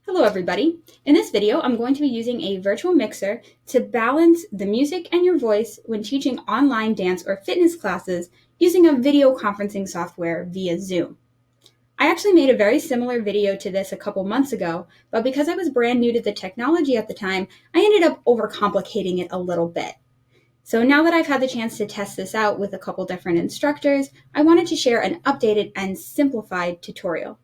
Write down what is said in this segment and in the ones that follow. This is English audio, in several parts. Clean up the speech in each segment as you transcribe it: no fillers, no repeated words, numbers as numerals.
Hello everybody. In this video, I'm going to be using a virtual mixer to balance the music and your voice when teaching online dance or fitness classes using a video conferencing software via Zoom. I actually made a very similar video to this a couple months ago, but because I was brand new to the technology at the time, I ended up overcomplicating it a little bit. So now that I've had the chance to test this out with a couple different instructors, I wanted to share an updated and simplified tutorial.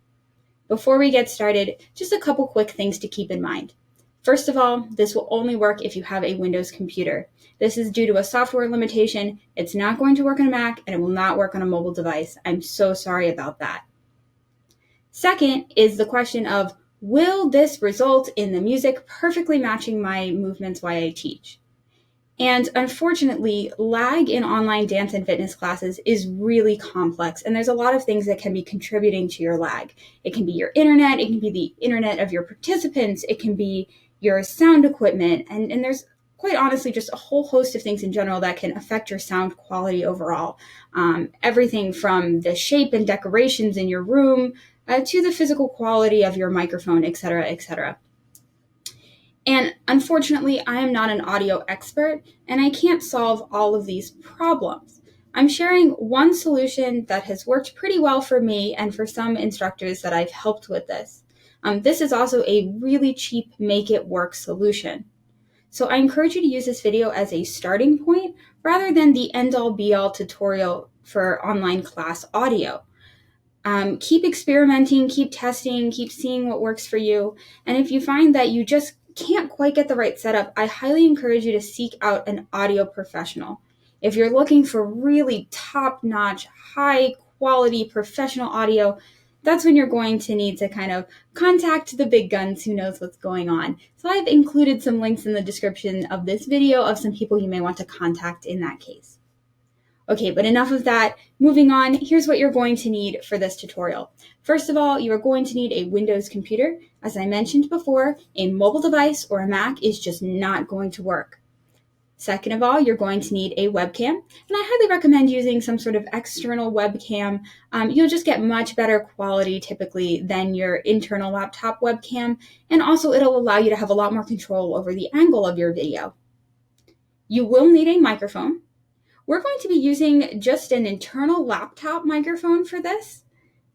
Before we get started, just a couple quick things to keep in mind. First of all, this will only work if you have a Windows computer. This is due to a software limitation. It's not going to work on a Mac, and it will not work on a mobile device. I'm so sorry about that. Second is the question of, will this result in the music perfectly matching my movements while I teach? And unfortunately, lag in online dance and fitness classes is really complex, and there's a lot of things that can be contributing to your lag. It can be your internet, it can be the internet of your participants, it can be your sound equipment, and there's quite honestly just a whole host of things in general that can affect your sound quality overall. Everything from the shape and decorations in your room to the physical quality of your microphone, etc., etc. And unfortunately, I am not an audio expert, and I can't solve all of these problems. I'm sharing one solution that has worked pretty well for me and for some instructors that I've helped with this. This is also a really cheap make-it-work solution. So I encourage you to use this video as a starting point rather than the end-all be-all tutorial for online class audio. Keep experimenting, keep testing, keep seeing what works for you, and if you find that you just can't quite get the right setup, I highly encourage you to seek out an audio professional. If you're looking for really top-notch, high-quality professional audio, that's when you're going to need to kind of contact the big guns who knows what's going on. So I've included some links in the description of this video of some people you may want to contact in that case. Okay, but enough of that. Moving on, here's what you're going to need for this tutorial. First of all, you are going to need a Windows computer. As I mentioned before, a mobile device or a Mac is just not going to work. Second of all, you're going to need a webcam, and I highly recommend using some sort of external webcam. You'll just get much better quality typically than your internal laptop webcam, and also it'll allow you to have a lot more control over the angle of your video. You will need a microphone. We're going to be using just an internal laptop microphone for this,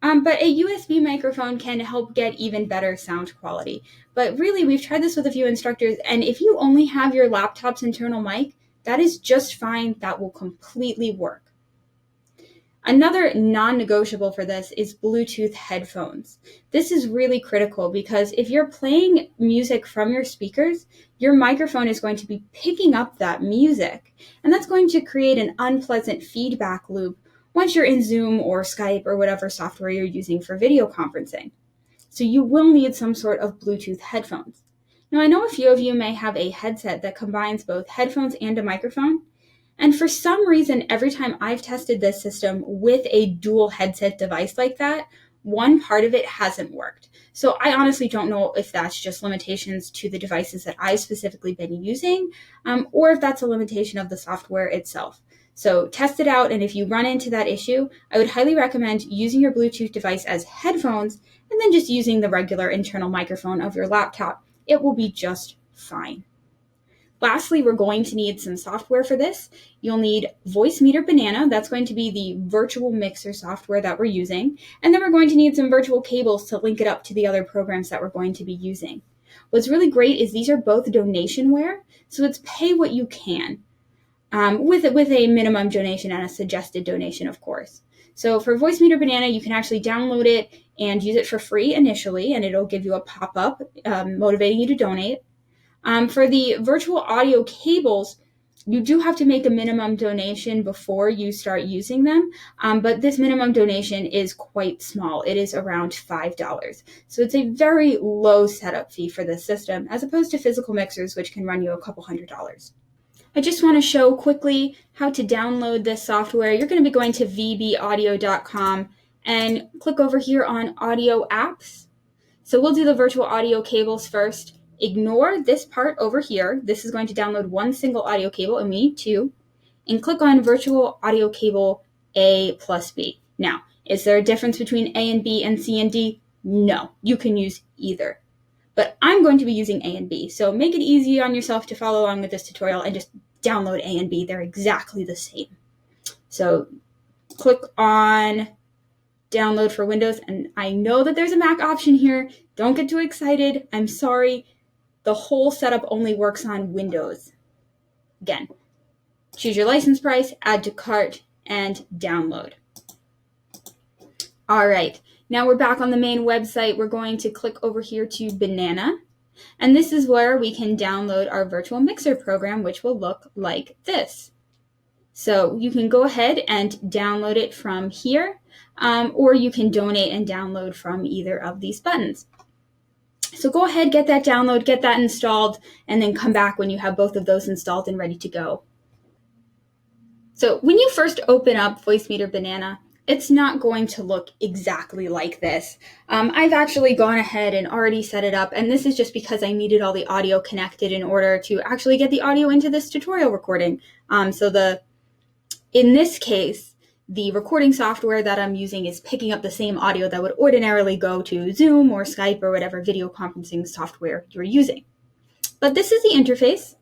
but a USB microphone can help get even better sound quality. But really, we've tried this with a few instructors, and if you only have your laptop's internal mic, that is just fine. That will completely work. Another non-negotiable for this is Bluetooth headphones. This is really critical because if you're playing music from your speakers, your microphone is going to be picking up that music, and that's going to create an unpleasant feedback loop once you're in Zoom or Skype or whatever software you're using for video conferencing. So you will need some sort of Bluetooth headphones. Now, I know a few of you may have a headset that combines both headphones and a microphone. And for some reason, every time I've tested this system with a dual headset device like that, one part of it hasn't worked. So I honestly don't know if that's just limitations to the devices that I've specifically been using, or if that's a limitation of the software itself. So test it out, and if you run into that issue, I would highly recommend using your Bluetooth device as headphones and then just using the regular internal microphone of your laptop. It will be just fine. Lastly, we're going to need some software for this. You'll need VoiceMeter Banana. That's going to be the virtual mixer software that we're using. And then we're going to need some virtual cables to link it up to the other programs that we're going to be using. What's really great is these are both donationware, so it's pay what you can, with a minimum donation and a suggested donation, of course. So for VoiceMeter Banana, you can actually download it and use it for free initially, and it'll give you a pop-up motivating you to donate. For the virtual audio cables, you do have to make a minimum donation before you start using them, but this minimum donation is quite small. It is around $5. So it's a very low setup fee for this system, as opposed to physical mixers, which can run you a couple $100s. I just want to show quickly how to download this software. You're going to be going to vbaudio.com and click over here on Audio Apps. So we'll do the virtual audio cables first. Ignore this part over here. This is going to download one single audio cable, and we need two. And click on virtual audio cable A plus B. Now, is there a difference between A and B and C and D? No, you can use either. but I'm going to be using A and B. So make it easy on yourself to follow along with this tutorial and just download A and B. They're exactly the same. So click on download for Windows, and I know that there's a Mac option here. Don't get too excited. I'm sorry. The whole setup only works on Windows. Again, choose your license price, add to cart, and download. All right, now we're back on the main website. We're going to click over here to Banana, and this is where we can download our virtual mixer program, which will look like this. So you can go ahead and download it from here, or you can donate and download from either of these buttons. So go ahead, get that download, get that installed, and then come back when you have both of those installed and ready to go. So when you first open up VoiceMeter Banana, it's not going to look exactly like this. I've actually gone ahead and already set it up, and this is just because I needed all the audio connected in order to actually get the audio into this tutorial recording. In this case, the recording software that I'm using is picking up the same audio that would ordinarily go to Zoom or Skype or whatever video conferencing software you're using. But this is the interface.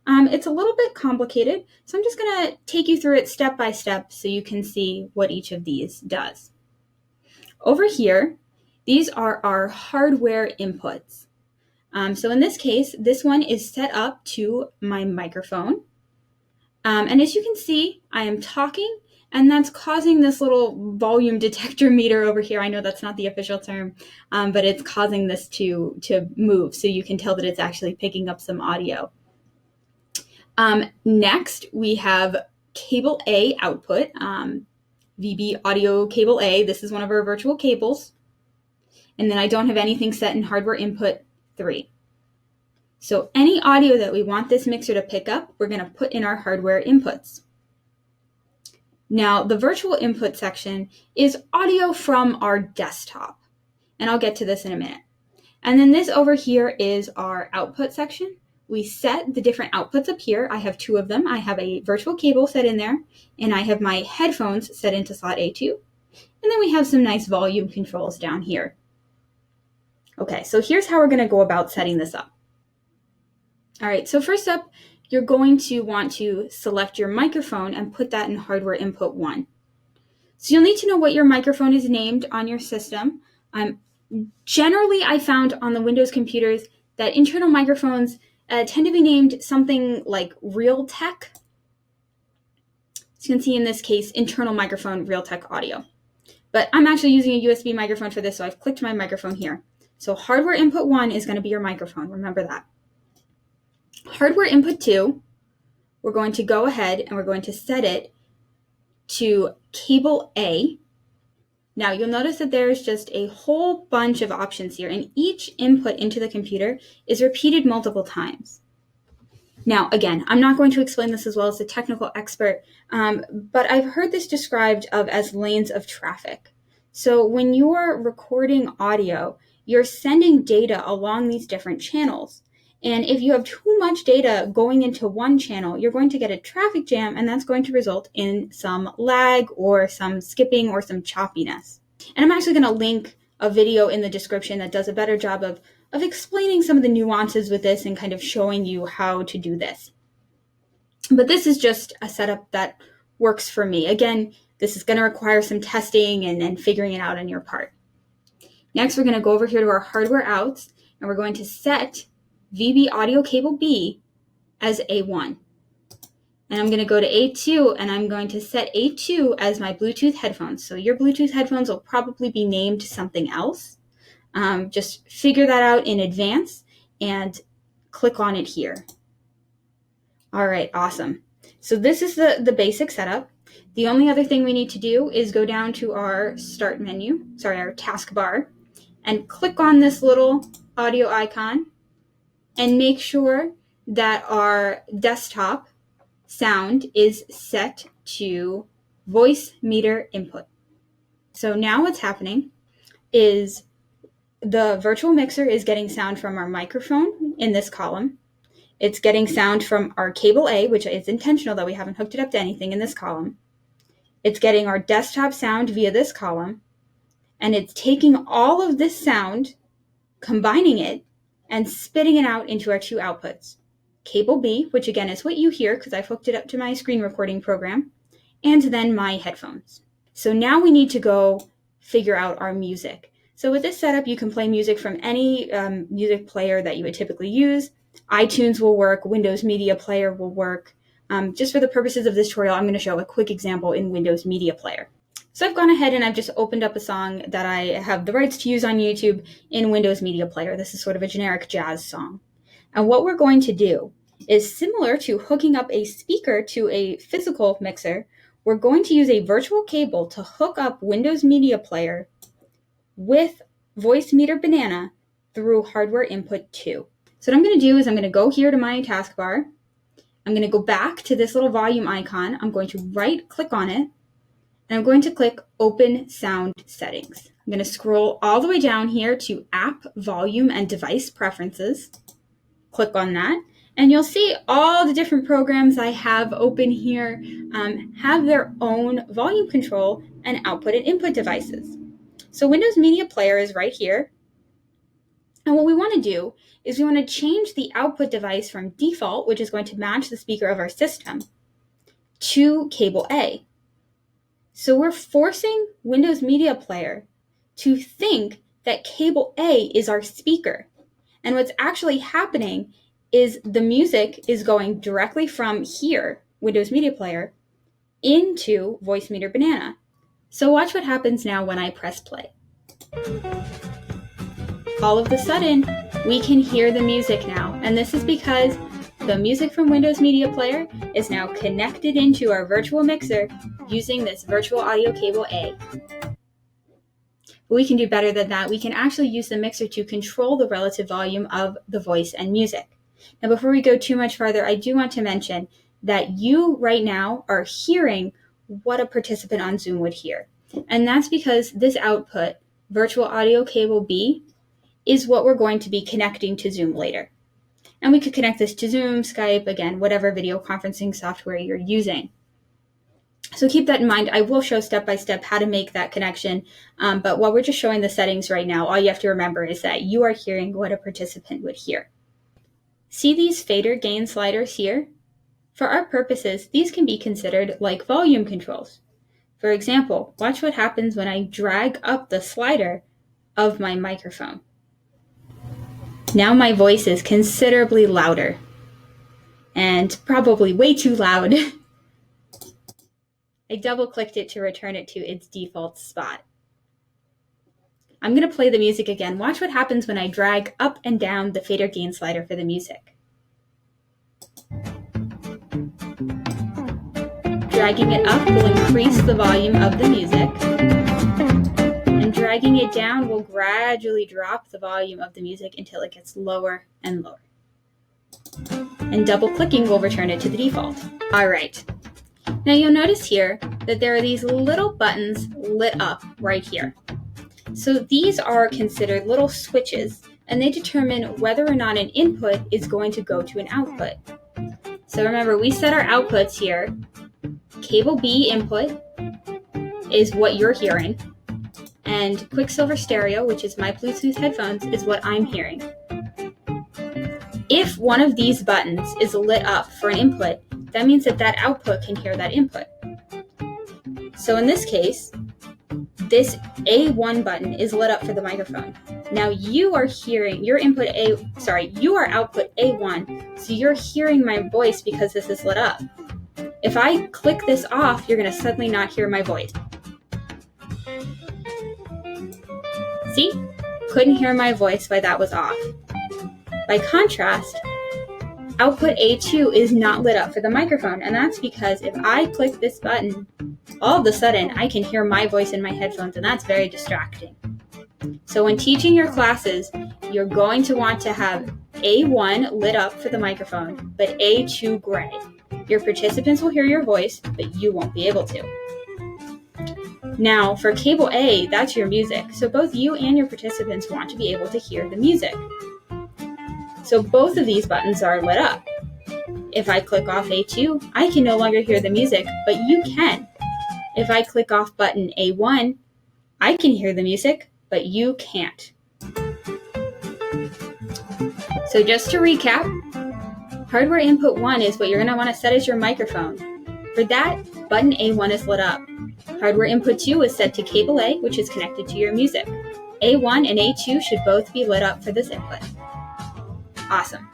It's a little bit complicated, so I'm just going to take you through it step by step so you can see what each of these does. Over here, these are our hardware inputs. So in this case, this one is set up to my microphone. And as you can see, I am talking, and that's causing this little volume detector meter over here. I know that's not the official term, but it's causing this to move, so you can tell that it's actually picking up some audio. Next, we have cable A output, VB audio cable A. This is one of our virtual cables. And then I don't have anything set in hardware input 3. So any audio that we want this mixer to pick up, we're going to put in our hardware inputs. Now, the virtual input section is audio from our desktop, and I'll get to this in a minute. And then this over here is our output section. We set the different outputs up here. I have 2 of them. I have a virtual cable set in there, and I have my headphones set into slot A2. And then we have some nice volume controls down here. Okay, so here's how we're going to go about setting this up. All right, so first up, you're going to want to select your microphone and put that in hardware input 1. So you'll need to know what your microphone is named on your system. Generally, I found on the Windows computers that internal microphones tend to be named something like Realtek. So you can see in this case, internal microphone, Realtek audio. But I'm actually using a USB microphone for this, so I've clicked my microphone here. So hardware input 1 is going to be your microphone, remember that. Hardware input 2, we're going to go ahead and we're going to set it to cable A. Now you'll notice that there's just a whole bunch of options here, and each input into the computer is repeated multiple times. Now again, I'm not going to explain this as well as a technical expert, but I've heard this described as lanes of traffic. So when you're recording audio, you're sending data along these different channels. And if you have too much data going into one channel, you're going to get a traffic jam, and that's going to result in some lag or some skipping or some choppiness. And I'm actually going to link a video in the description that does a better job of explaining some of the nuances with this and kind of showing you how to do this. But this is just a setup that works for me. Again, this is going to require some testing and figuring it out on your part. Next, we're going to go over here to our hardware outs, and we're going to set VB audio cable B as A1. And I'm going to go to A2, and I'm going to set A2 as my Bluetooth headphones. So your Bluetooth headphones will probably be named something else. Just figure that out in advance and click on it here. All right, awesome. So this is the basic setup. The only other thing we need to do is go down to our start menu, our taskbar, and click on this little audio icon and make sure that our desktop sound is set to VoiceMeter Input. So now what's happening is the virtual mixer is getting sound from our microphone in this column. It's getting sound from our cable A, which is intentional that we haven't hooked it up to anything in this column. It's getting our desktop sound via this column, and it's taking all of this sound, combining it, and spitting it out into our two outputs. Cable B, which again is what you hear because I've hooked it up to my screen recording program, and then my headphones. So now we need to go figure out our music. So with this setup, you can play music from any music player that you would typically use. iTunes will work, Windows Media Player will work. Just for the purposes of this tutorial, I'm going to show a quick example in Windows Media Player. So I've gone ahead and I've just opened up a song that I have the rights to use on YouTube in Windows Media Player. This is sort of a generic jazz song. And what we're going to do is similar to hooking up a speaker to a physical mixer, we're going to use a virtual cable to hook up Windows Media Player with VoiceMeter Banana through hardware input 2. So what I'm going to do is I'm going to go here to my taskbar. I'm going to go back to this little volume icon. I'm going to right click on it. And I'm going to click Open Sound Settings. I'm going to scroll all the way down here to App, Volume, and Device Preferences. Click on that. And you'll see all the different programs I have open here have their own volume control and output and input devices. So Windows Media Player is right here. And what we want to do is we want to change the output device from default, which is going to match the speaker of our system, to cable A. So we're forcing Windows Media Player to think that cable A is our speaker. And what's actually happening is the music is going directly from here, Windows Media Player, into VoiceMeter Banana. So watch what happens now when I press play. All of a sudden, we can hear the music now. And this is because the music from Windows Media Player is now connected into our virtual mixer using this virtual audio cable A. But we can do better than that. We can actually use the mixer to control the relative volume of the voice and music. Now, before we go too much farther, I do want to mention that you right now are hearing what a participant on Zoom would hear. And that's because this output, virtual audio cable B, is what we're going to be connecting to Zoom later. And we could connect this to Zoom, Skype, again, whatever video conferencing software you're using. So keep that in mind. I will show step-by-step how to make that connection. But while we're just showing the settings right now, all you have to remember is that you are hearing what a participant would hear. See these fader gain sliders here? For our purposes, these can be considered like volume controls. For example, watch what happens when I drag up the slider of my microphone. Now my voice is considerably louder and probably way too loud. I double-clicked it to return it to its default spot. I'm going to play the music again. Watch what happens when I drag up and down the fader gain slider for the music. Dragging it up will increase the volume of the music, and dragging it down will gradually drop the volume of the music until it gets lower and lower. And double-clicking will return it to the default. All right. Now you'll notice here that there are these little buttons lit up right here. So these are considered little switches, and they determine whether or not an input is going to go to an output. So remember, we set our outputs here. Cable B input is what you're hearing, and Quicksilver Stereo, which is my Bluetooth headphones, is what I'm hearing. If one of these buttons is lit up for an input, that means that that output can hear that input. So in this case, this A1 button is lit up for the microphone. Now you are hearing your output A1, so you're hearing my voice because this is lit up. If I click this off, you're going to suddenly not hear my voice. See? Couldn't hear my voice while that was off. By contrast, output A2 is not lit up for the microphone, and that's because if I click this button, all of a sudden I can hear my voice in my headphones, and that's very distracting. So when teaching your classes, you're going to want to have A1 lit up for the microphone, but A2 gray. Your participants will hear your voice, but you won't be able to. Now, for cable A, that's your music, so both you and your participants want to be able to hear the music. So both of these buttons are lit up. If I click off A2, I can no longer hear the music, but you can. If I click off button A1, I can hear the music, but you can't. So just to recap, hardware input 1 is what you're going to want to set as your microphone. For that, button A1 is lit up. Hardware input 2 is set to cable A, which is connected to your music. A1 and A2 should both be lit up for this input. Awesome.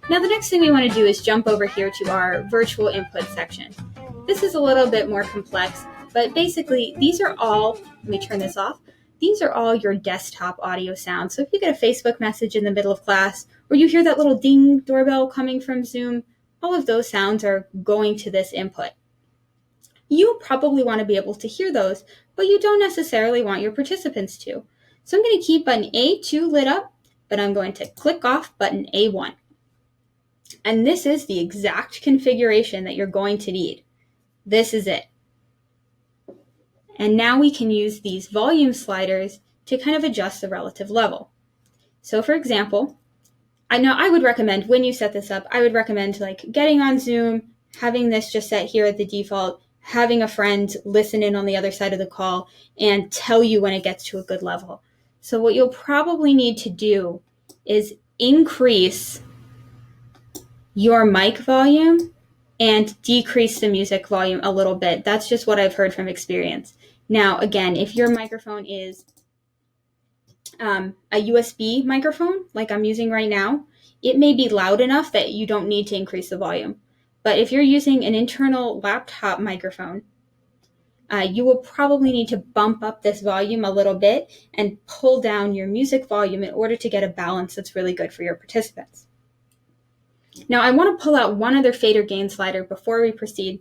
Now the next thing we want to do is jump over here to our virtual input section. This is a little bit more complex, but basically these are all, let me turn this off, these are all your desktop audio sounds. So if you get a Facebook message in the middle of class, or you hear that little ding doorbell coming from Zoom, all of those sounds are going to this input. You probably want to be able to hear those, but you don't necessarily want your participants to. So I'm going to keep button A2 lit up, but I'm going to click off button A1. And this is the exact configuration that you're going to need. This is it. And now we can use these volume sliders to kind of adjust the relative level. So for example, I would recommend when you set this up, I would recommend like getting on Zoom, having this just set here at the default, having a friend listen in on the other side of the call and tell you when it gets to a good level. So what you'll probably need to do is increase your mic volume and decrease the music volume a little bit. That's just what I've heard from experience. Now, again, if your microphone is a USB microphone, like I'm using right now, it may be loud enough that you don't need to increase the volume. But if you're using an internal laptop microphone, you will probably need to bump up this volume a little bit and pull down your music volume in order to get a balance that's really good for your participants. Now, I want to pull out one other fader gain slider before we proceed,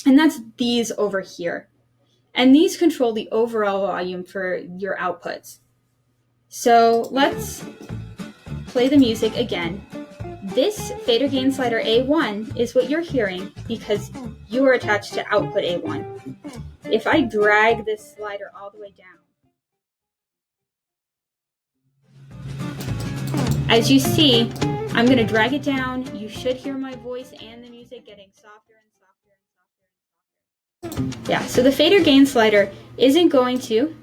and that's these over here. And these control the overall volume for your outputs. So let's play the music again. This fader gain slider A1 is what you're hearing because you are attached to output A1. If I drag this slider all the way down, as you see, I'm going to drag it down. You should hear my voice and the music getting softer and softer and softer. Yeah, so the fader gain slider isn't going to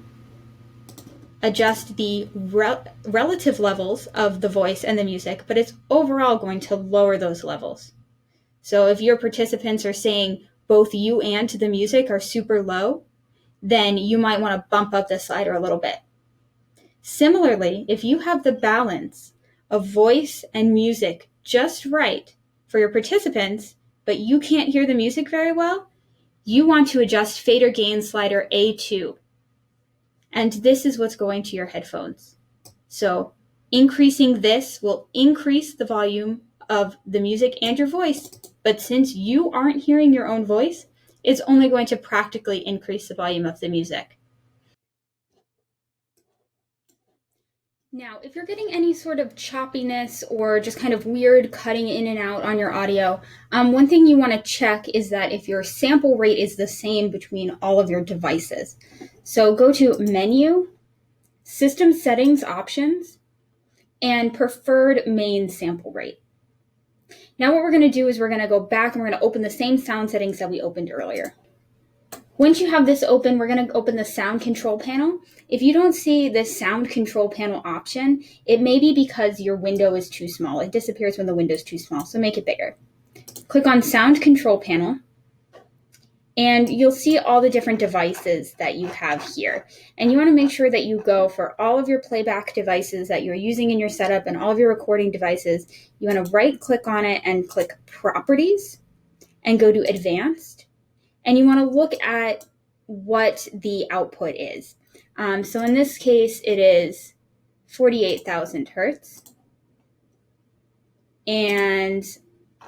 adjust the relative levels of the voice and the music, but it's overall going to lower those levels. So if your participants are saying both you and the music are super low, then you might want to bump up the slider a little bit. Similarly, if you have the balance of voice and music just right for your participants, but you can't hear the music very well, you want to adjust fader gain slider A2. And this is what's going to your headphones. So increasing this will increase the volume of the music and your voice. But since you aren't hearing your own voice, it's only going to practically increase the volume of the music. Now, if you're getting any sort of choppiness or just kind of weird cutting in and out on your audio, one thing you want to check is that if your sample rate is the same between all of your devices. So go to Menu, System Settings Options, and Preferred Main Sample Rate. Now what we're going to do is we're going to go back and we're going to open the same sound settings that we opened earlier. Once you have this open, we're going to open the sound control panel. If you don't see this sound control panel option, it may be because your window is too small. It disappears when the window is too small, so make it bigger. Click on Sound Control Panel, and you'll see all the different devices that you have here. And you want to make sure that you go for all of your playback devices that you're using in your setup and all of your recording devices. You want to right-click on it and click Properties and go to Advanced. And you want to look at what the output is. So in this case, it is 48,000 hertz. And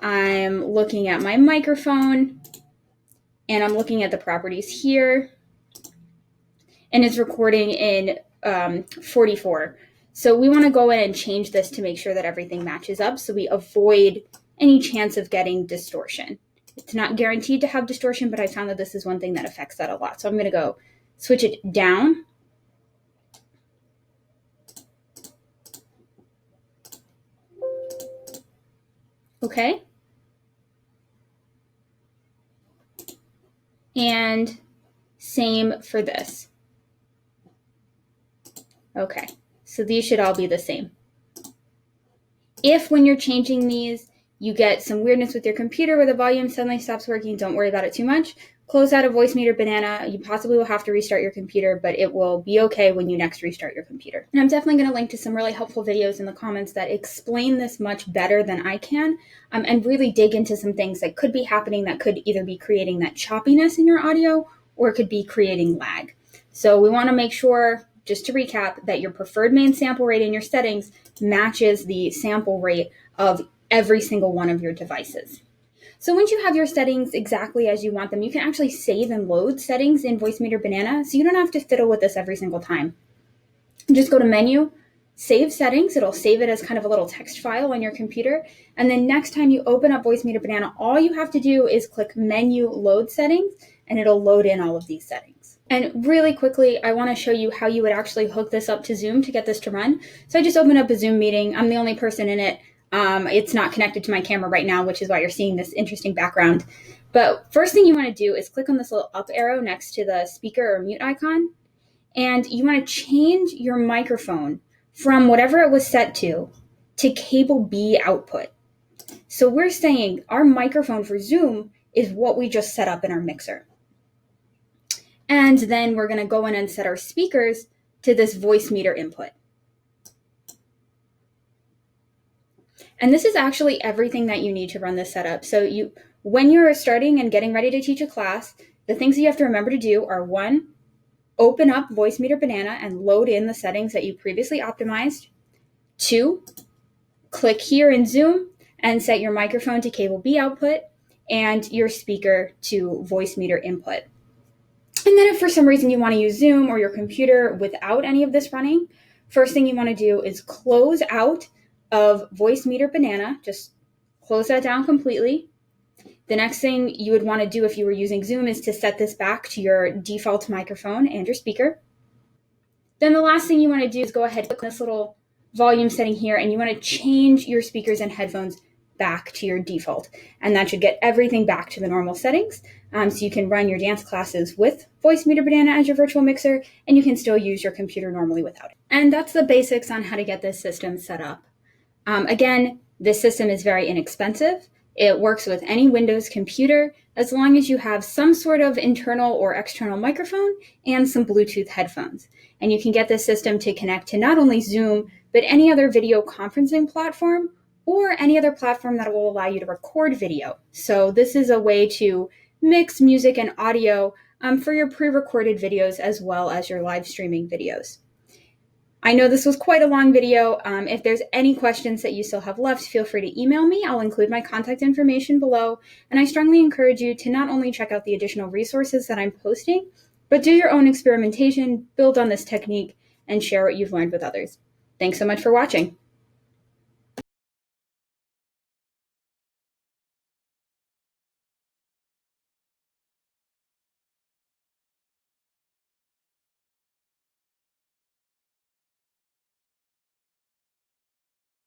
I'm looking at my microphone, and I'm looking at the properties here, and it's recording in 44. So we want to go in and change this to make sure that everything matches up so we avoid any chance of getting distortion. It's not guaranteed to have distortion, but I found that this is one thing that affects that a lot. So I'm going to go switch it down. Okay. And same for this. Okay. So these should all be the same. If when you're changing these, you get some weirdness with your computer where the volume suddenly stops working, don't worry about it too much. Close out of VoiceMeter Banana. You possibly will have to restart your computer, but it will be okay when you next restart your computer. And I'm definitely going to link to some really helpful videos in the comments that explain this much better than I can, and really dig into some things that could be happening that could either be creating that choppiness in your audio or it could be creating lag. So we want to make sure, just to recap, that your preferred main sample rate in your settings matches the sample rate of every single one of your devices. So once you have your settings exactly as you want them, you can actually save and load settings in VoiceMeter Banana, so you don't have to fiddle with this every single time. Just go to Menu, Save Settings. It'll save it as kind of a little text file on your computer. And then next time you open up VoiceMeter Banana, all you have to do is click Menu, Load Settings, and it'll load in all of these settings. And really quickly, I want to show you how you would actually hook this up to Zoom to get this to run. So I just opened up a Zoom meeting. I'm the only person in it. It's not connected to my camera right now, which is why you're seeing this interesting background. But first thing you want to do is click on this little up arrow next to the speaker or mute icon. And you want to change your microphone from whatever it was set to cable B output. So we're saying our microphone for Zoom is what we just set up in our mixer. And then we're going to go in and set our speakers to this VoiceMeter input. And this is actually everything that you need to run this setup. So when you're starting and getting ready to teach a class, the things that you have to remember to do are: 1, open up VoiceMeter Banana and load in the settings that you previously optimized. 2, click here in Zoom and set your microphone to cable B output and your speaker to VoiceMeter input. And then if for some reason you want to use Zoom or your computer without any of this running, first thing you want to do is close out of VoiceMeter Banana. Just close that down completely. The next thing you would want to do if you were using Zoom is to set this back to your default microphone and your speaker. Then the last thing you want to do is go ahead and click this little volume setting here, and you want to change your speakers and headphones back to your default. And that should get everything back to the normal settings, so you can run your dance classes with VoiceMeter Banana as your virtual mixer, and you can still use your computer normally without it. And that's the basics on how to get this system set up. Again, this system is very inexpensive. It works with any Windows computer as long as you have some sort of internal or external microphone and some Bluetooth headphones. And you can get this system to connect to not only Zoom, but any other video conferencing platform or any other platform that will allow you to record video. So this is a way to mix music and audio for your pre-recorded videos as well as your live streaming videos. I know this was quite a long video. If there's any questions that you still have left, feel free to email me. I'll include my contact information below. And I strongly encourage you to not only check out the additional resources that I'm posting, but do your own experimentation, build on this technique, and share what you've learned with others. Thanks so much for watching.